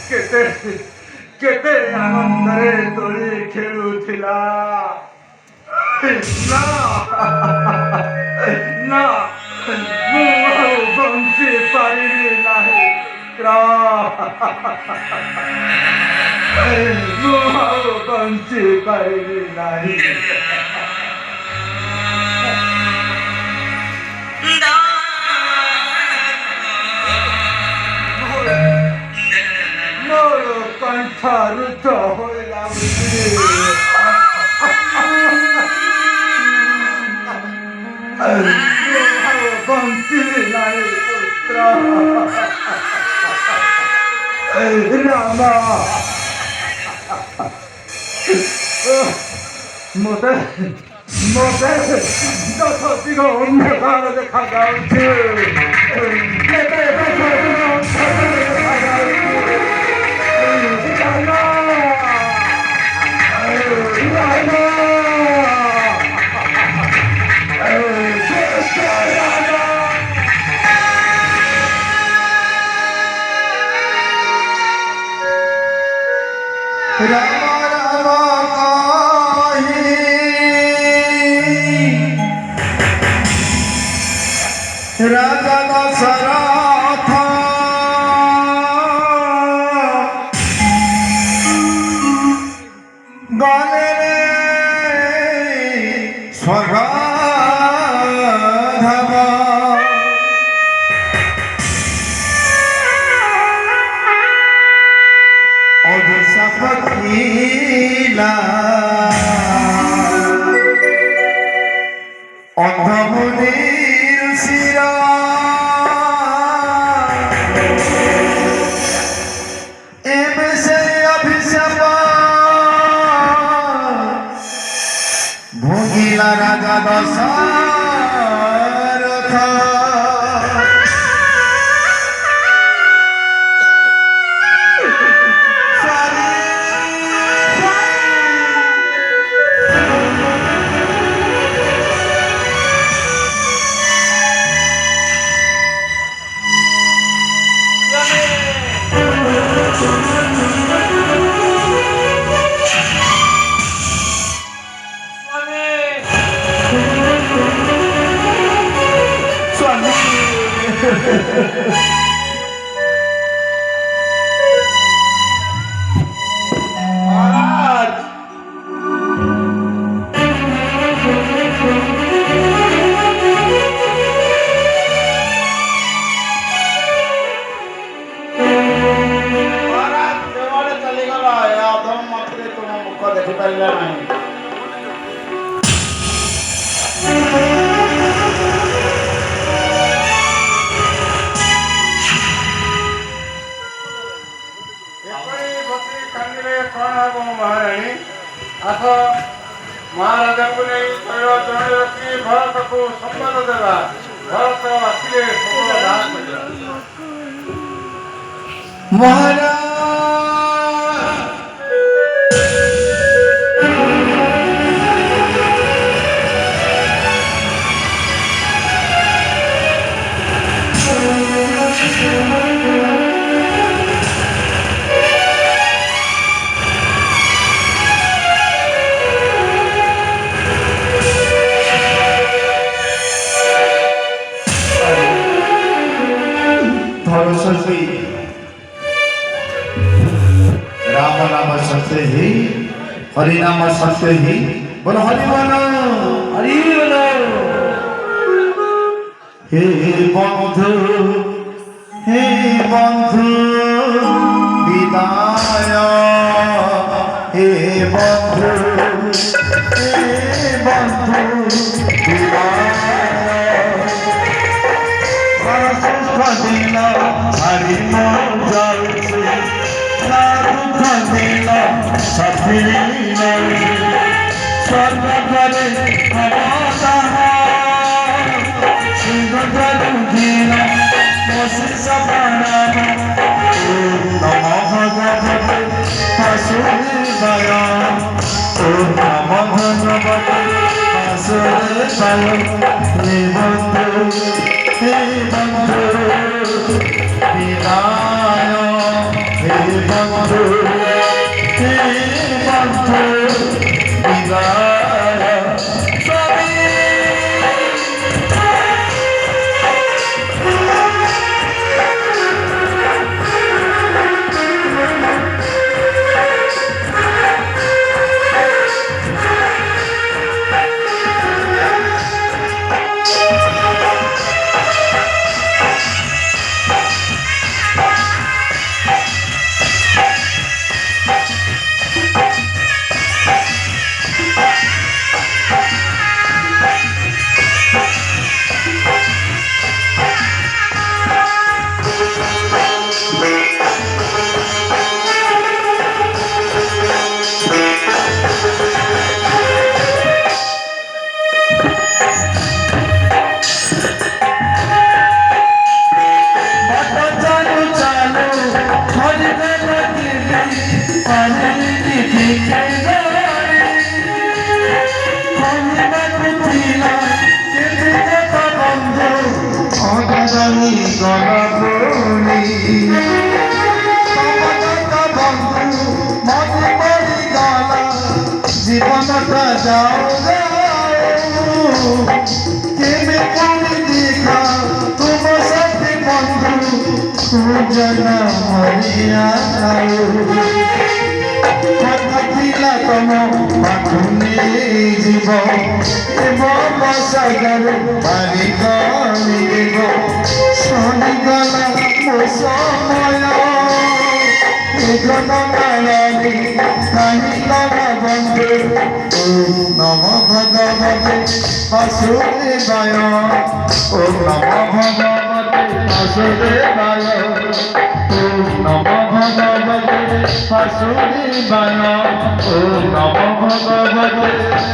କେତେ କେତେ ଆନନ୍ଦରେ ଦୋଳି ଖେଳୁଥିଲା ନା ନା ମୁଁ ଆଉ ବଞ୍ଚି ପାରିବି ନାହିଁ ମୁଁ ଆଉ ବଞ୍ଚି ପାରିବି ନାହିଁ ମୋର କଣ୍ଠରୁତ ହୋଇଲା ବଞ୍ଚିବି ନାହିଁ ପୁତ୍ର ରାମ ମୋତେ ମୋତେ ଦଶ ଦିଗ ଅନ୍ଧକାର ଦେଖାଯାଉଛି କେତେ ଦଶ ଦିଗ ଅନ୍ଧକାର ଦେଖାଯାଉଛି राजा दशरथ गले स्वगाधव अभिशापीला अंधमुनिर शिरा एबे से अभिशाप भोगिला राजा दशरथ ଦେଖିପାରିଲା ନାହିଁ ମହାରାଣୀ ଆସ ମହାରାଜାଙ୍କୁ ନେଇ ଜଣେ ରଖି ଭରତକୁ ସମ୍ବାଦ ଦେବା ଭରତ ଆସିଲେ ମହାରାଜ राम नाम सत्य ही हरि नाम सत्य ही बोलो हरि बोलो हरि बोलो हे बंधु विदाय हे बंधु विदाय दिन हरि मोल ना दुख दिन सफिली स्वर्ग करे सिंधु दिन वशिष प्रणाम नमो भगवते वासुदेवाय ओम नमो भगवते वासुदेवाय हे बंधु বিদায় হে বন্ধু বিদায় সবই জীবনটা যাও কেমে করে দেখা তোমার সাথে বন্ধু জানা মরিয়া কথা ଥିଲା ତମ ପାଖୁ ନେଇଯିବ ଏବଂ ସାଗର ବାରିକ ମିଳିବ ସରିଗଲା ମୋ ସମୟ ଜନମାନରେ କାହିଁଲା ବନ୍ଧୁ ନମ ଭଗବତେ ବାସୁଦେବାୟ ଓମ୍ ନମ ଭଗବତେ ବାସୁଦେବାୟ ଓମ୍ ନମ ଭଗବତେ ବାସୁଦେବାୟ ଓମ୍ ନମ ଭଗବତେ